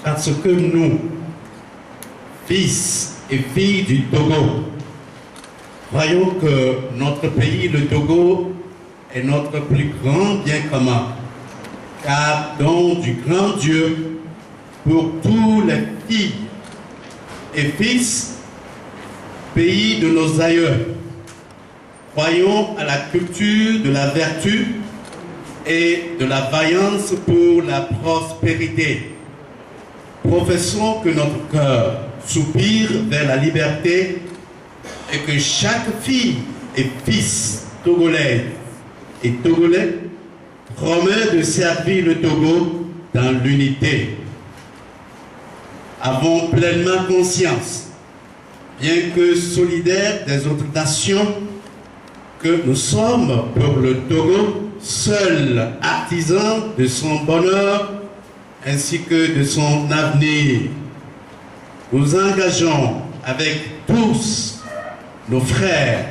Parce que nous, fils et filles du Togo, croyons que notre pays, le Togo, est notre plus grand bien commun, car don du grand Dieu pour tous les filles et fils, pays de nos aïeux. Croyons à la culture de la vertu et de la vaillance pour la prospérité. Professons que notre cœur soupire vers la liberté et que chaque fille et fils togolais et togolais promet de servir le Togo dans l'unité. Avons pleinement conscience, bien que solidaires des autres nations, que nous sommes pour le Togo seul artisan de son bonheur ainsi que de son avenir. Nous engageons avec tous nos frères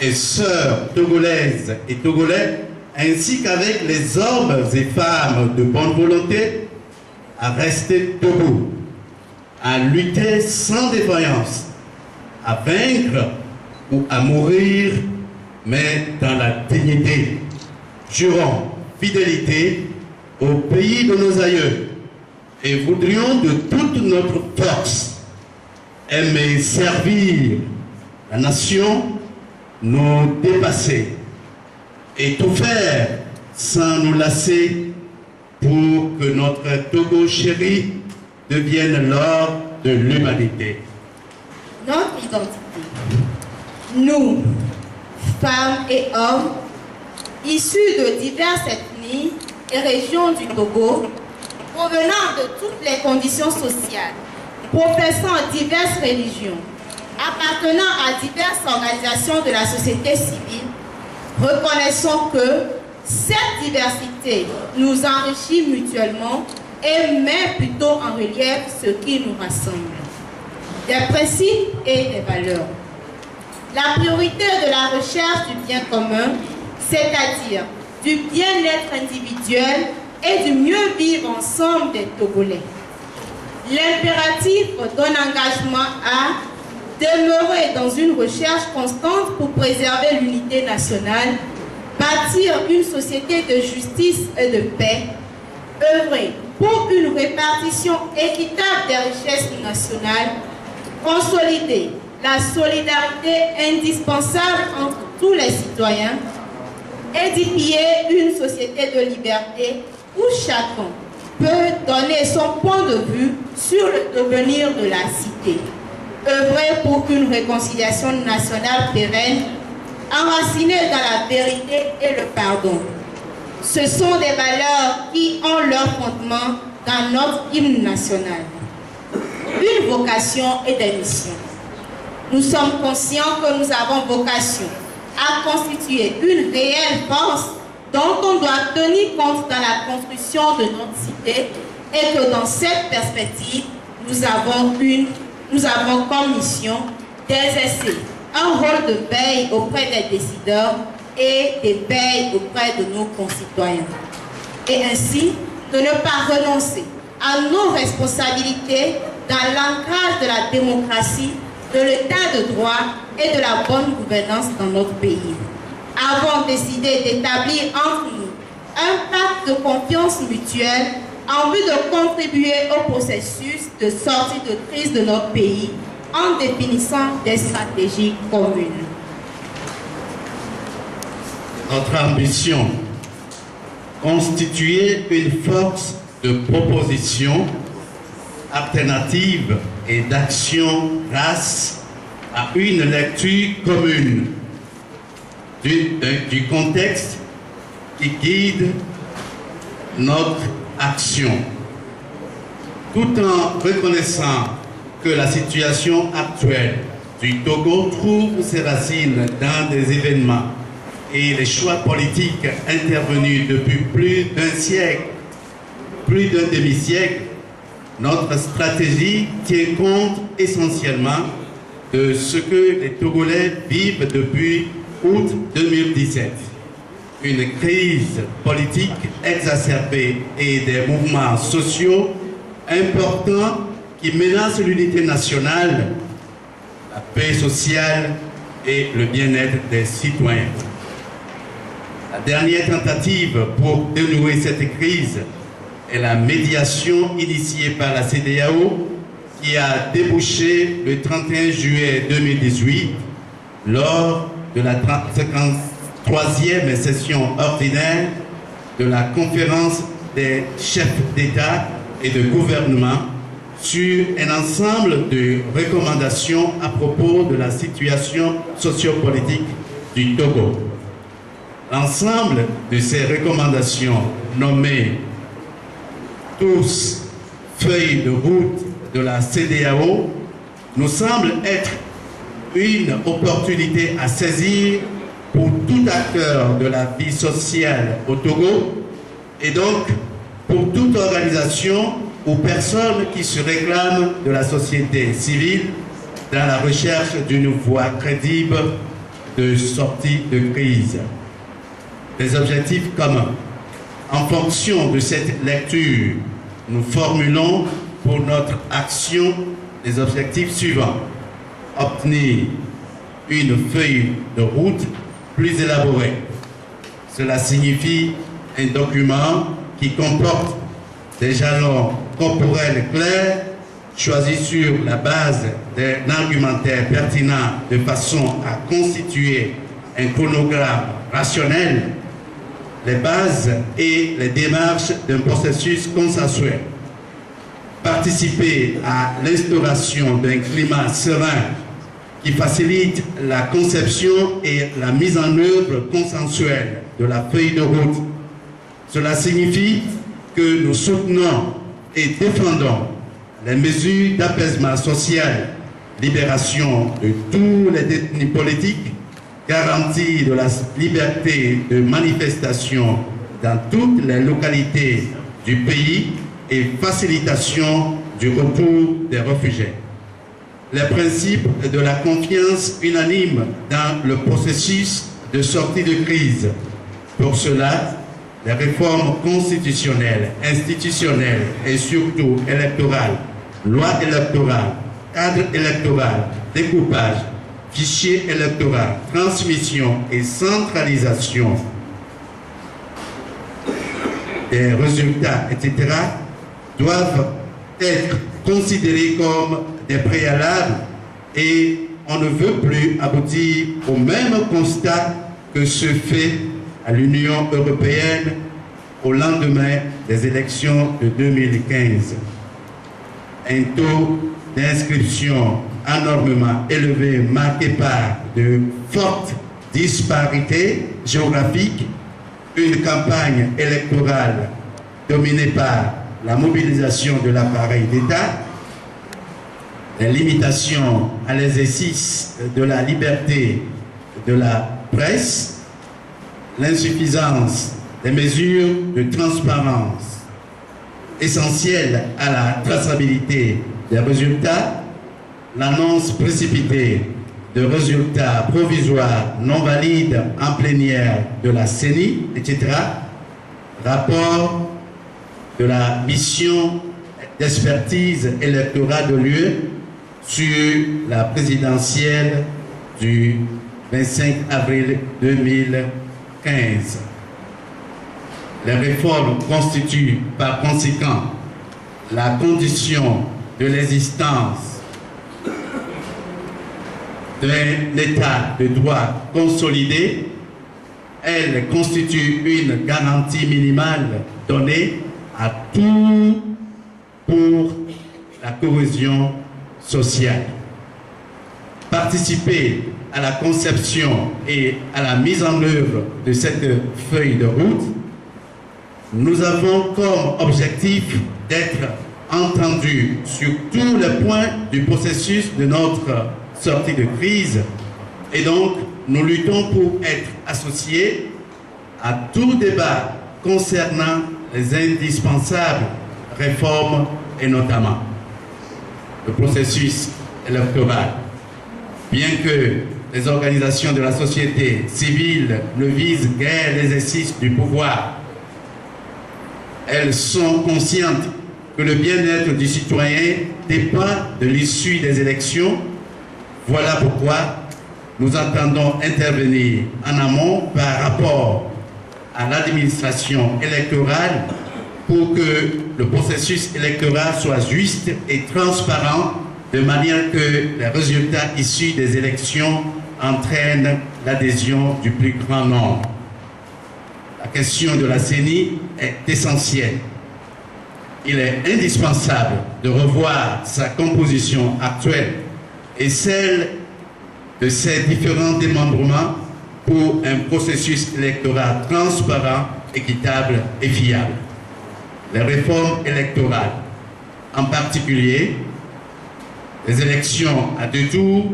et sœurs togolaises et togolais, ainsi qu'avec les hommes et femmes de bonne volonté, à rester debout, à lutter sans défaillance, à vaincre ou à mourir, mais dans la dignité. Jurons fidélité au pays de nos aïeux et voudrions de toute notre force aimer servir la nation, nous dépasser et tout faire sans nous lasser pour que notre Togo chéri devienne l'or de l'humanité. Notre identité. Nous, femmes et hommes, issus de diverses ethnies et régions du Togo, provenant de toutes les conditions sociales, professant diverses religions, appartenant à diverses organisations de la société civile, reconnaissons que cette diversité nous enrichit mutuellement et met plutôt en relief ce qui nous rassemble. Des principes et des valeurs. La priorité de la recherche du bien commun, c'est-à-dire du bien-être individuel et du mieux vivre ensemble des Togolais. L'impératif d'un engagement à demeurer dans une recherche constante pour préserver l'unité nationale, bâtir une société de justice et de paix, œuvrer pour une répartition équitable des richesses nationales, consolider la solidarité indispensable entre tous les citoyens, édifier une société de liberté où chacun peut donner son point de vue sur le devenir de la cité, œuvrer pour une réconciliation nationale pérenne, enracinée dans la vérité et le pardon. Ce sont des valeurs qui ont leur fondement dans notre hymne national. Une vocation et des missions. Nous sommes conscients que nous avons vocation à constituer une réelle force dont on doit tenir compte dans la construction de notre cité et que dans cette perspective, nous avons comme mission d'exercer un rôle de veille auprès des décideurs et de veille auprès de nos concitoyens. Et ainsi, de ne pas renoncer à nos responsabilités dans l'ancrage de la démocratie, de l'état de droit et de la bonne gouvernance dans notre pays. Avons décidé d'établir entre nous un pacte de confiance mutuelle en vue de contribuer au processus de sortie de crise de notre pays en définissant des stratégies communes. Notre ambition, constituer une force de proposition alternative et d'action grâce à une lecture commune du contexte qui guide notre action, tout en reconnaissant que la situation actuelle du Togo trouve ses racines dans des événements et les choix politiques intervenus depuis plus d'un siècle, plus d'un demi-siècle. Notre stratégie tient compte essentiellement de ce que les Togolais vivent depuis août 2017. Une crise politique exacerbée et des mouvements sociaux importants qui menacent l'unité nationale, la paix sociale et le bien-être des citoyens. La dernière tentative pour dénouer cette crise est la médiation initiée par la CEDEAO qui a débouché le 31 juillet 2018 lors de la 53e session ordinaire de la conférence des chefs d'État et de gouvernement sur un ensemble de recommandations à propos de la situation sociopolitique du Togo. L'ensemble de ces recommandations nommées tous feuilles de route de la CEDEAO nous semble être une opportunité à saisir pour tout acteur de la vie sociale au Togo et donc pour toute organisation ou personne qui se réclame de la société civile dans la recherche d'une voie crédible de sortie de crise. Des objectifs communs. En fonction de cette lecture, nous formulons pour notre action les objectifs suivants. Obtenir une feuille de route plus élaborée. Cela signifie un document qui comporte des jalons corporels clairs choisis sur la base d'un argumentaire pertinent de façon à constituer un chronogramme rationnel, les bases et les démarches d'un processus consensuel. Participer à l'instauration d'un climat serein qui facilite la conception et la mise en œuvre consensuelle de la feuille de route. Cela signifie que nous soutenons et défendons les mesures d'apaisement social, libération de tous les détenus politiques, garantie de la liberté de manifestation dans toutes les localités du pays et facilitation du retour des réfugiés. Les principes de la confiance unanime dans le processus de sortie de crise. Pour cela, les réformes constitutionnelles, institutionnelles et surtout électorales, loi électorale, cadre électoral, découpage, fichier électoral, transmission et centralisation des résultats, etc., doivent être considérés comme des préalables et on ne veut plus aboutir au même constat que ce fait à l'Union européenne au lendemain des élections de 2015. Un taux d'inscription anormalement élevé marqué par de fortes disparités géographiques, une campagne électorale dominée par la mobilisation de l'appareil d'État, les limitations à l'exercice de la liberté de la presse, l'insuffisance des mesures de transparence essentielles à la traçabilité des résultats, l'annonce précipitée de résultats provisoires non valides en plénière de la CENI, etc., rapport de la mission d'expertise électorale de l'UE sur la présidentielle du 25 avril 2015. Les réformes constituent par conséquent la condition de l'existence d'un état de droit consolidé. Elles constituent une garantie minimale donnée à tout pour la cohésion sociale. Participer à la conception et à la mise en œuvre de cette feuille de route, nous avons comme objectif d'être entendus sur tous les points du processus de notre sortie de crise et donc nous luttons pour être associés à tout débat concernant les indispensables réformes et notamment le processus électoral. Bien que les organisations de la société civile ne visent guère l'exercice du pouvoir, elles sont conscientes que le bien-être du citoyen dépend de l'issue des élections. Voilà pourquoi nous entendons intervenir en amont par rapport à l'administration électorale pour que le processus électoral soit juste et transparent, de manière que les résultats issus des élections entraînent l'adhésion du plus grand nombre. La question de la CENI est essentielle. Il est indispensable de revoir sa composition actuelle et celle de ses différents démembrements pour un processus électoral transparent, équitable et fiable. Les réformes électorales, en particulier les élections à 2 tours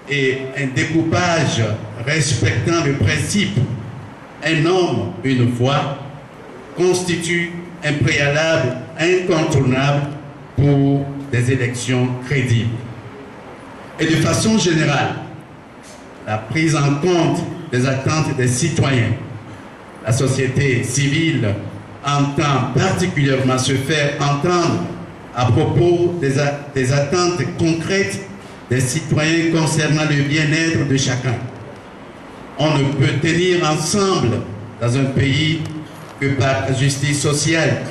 et un découpage respectant le principe « un homme, une voix » constituent un préalable incontournable pour des élections crédibles. Et de façon générale, la prise en compte des attentes des citoyens, la société civile entend particulièrement se faire entendre à propos des attentes concrètes des citoyens concernant le bien-être de chacun. On ne peut tenir ensemble dans un pays que par la justice sociale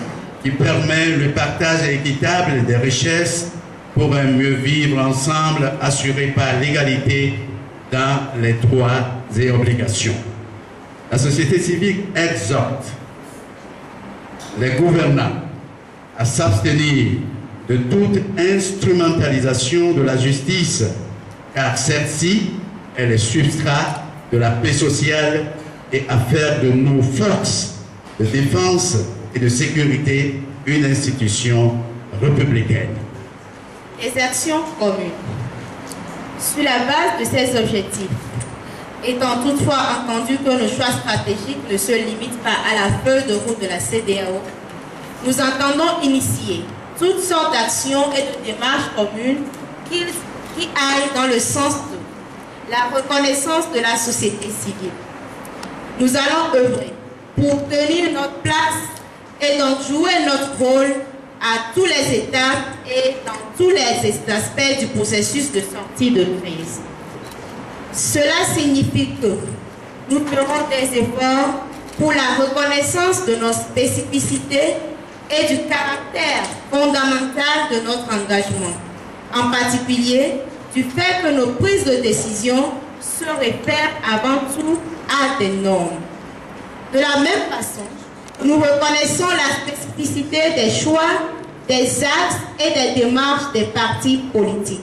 qui permet le partage équitable des richesses pour un mieux vivre ensemble assuré par l'égalité dans les droits et obligations. La société civile exhorte les gouvernants à s'abstenir de toute instrumentalisation de la justice, car celle-ci est le substrat de la paix sociale et à faire de nos forces de défense et de sécurité une institution républicaine. Les actions communes. Sur la base de ces objectifs, étant toutefois entendu que nos choix stratégiques ne se limitent pas à la feuille de route de la CEDEAO, nous entendons initier toutes sortes d'actions et de démarches communes qui aillent dans le sens de la reconnaissance de la société civile. Nous allons œuvrer pour tenir notre place et donc jouer notre rôle à tous les étapes et dans tous les aspects du processus de sortie de crise. Cela signifie que nous ferons des efforts pour la reconnaissance de nos spécificités et du caractère fondamental de notre engagement, en particulier du fait que nos prises de décision se réfèrent avant tout à des normes. De la même façon, nous reconnaissons la spécificité des choix, des axes et des démarches des partis politiques.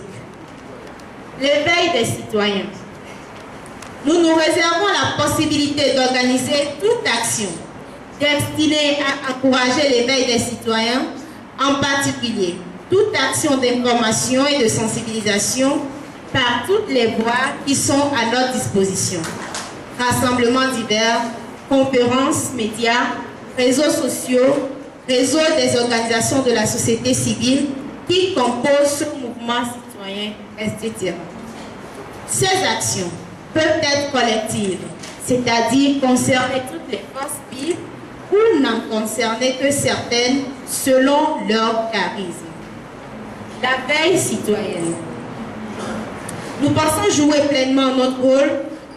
L'éveil des citoyens. Nous nous réservons la possibilité d'organiser toute action destinée à encourager l'éveil des citoyens, en particulier toute action d'information et de sensibilisation par toutes les voies qui sont à notre disposition. Rassemblements divers, conférences, médias, réseaux sociaux, réseaux des organisations de la société civile qui composent ce mouvement citoyen, etc. Ces actions peuvent être collectives, c'est-à-dire concerner toutes les forces vives ou n'en concerner que certaines selon leur charisme. La veille citoyenne. Nous pensons jouer pleinement notre rôle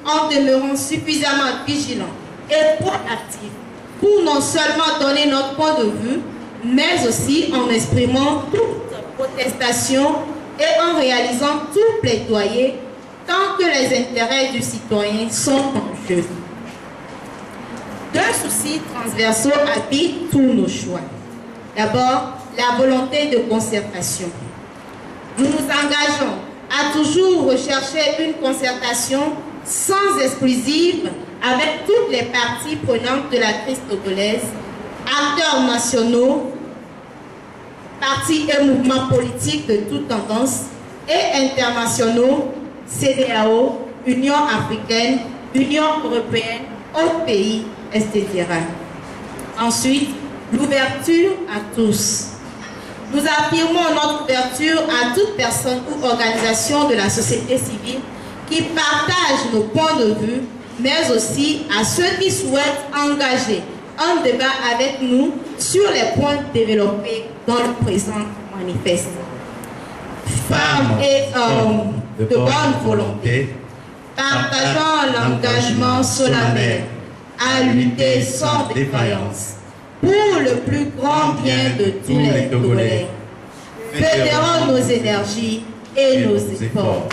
en demeurant suffisamment vigilants et proactifs pour non seulement donner notre point de vue, mais aussi en exprimant toute protestation et en réalisant tout plaidoyer tant que les intérêts du citoyen sont en jeu. Deux soucis transversaux habitent tous nos choix. D'abord, la volonté de concertation. Nous nous engageons à toujours rechercher une concertation sans exclusive avec toutes les parties prenantes de la crise togolaise, acteurs nationaux, partis et mouvements politiques de toutes tendances et internationaux, CEDEAO, Union africaine, Union européenne, autres pays, etc. Ensuite, l'ouverture à tous. Nous affirmons notre ouverture à toute personne ou organisation de la société civile qui partage nos points de vue, mais aussi à ceux qui souhaitent engager un débat avec nous sur les points développés dans le présent manifeste. Femmes et hommes de bonne volonté, partageant l'engagement solennel à lutter sans défaillance pour le plus grand bien de tous les Togolais. Fédérons nos énergies et nos efforts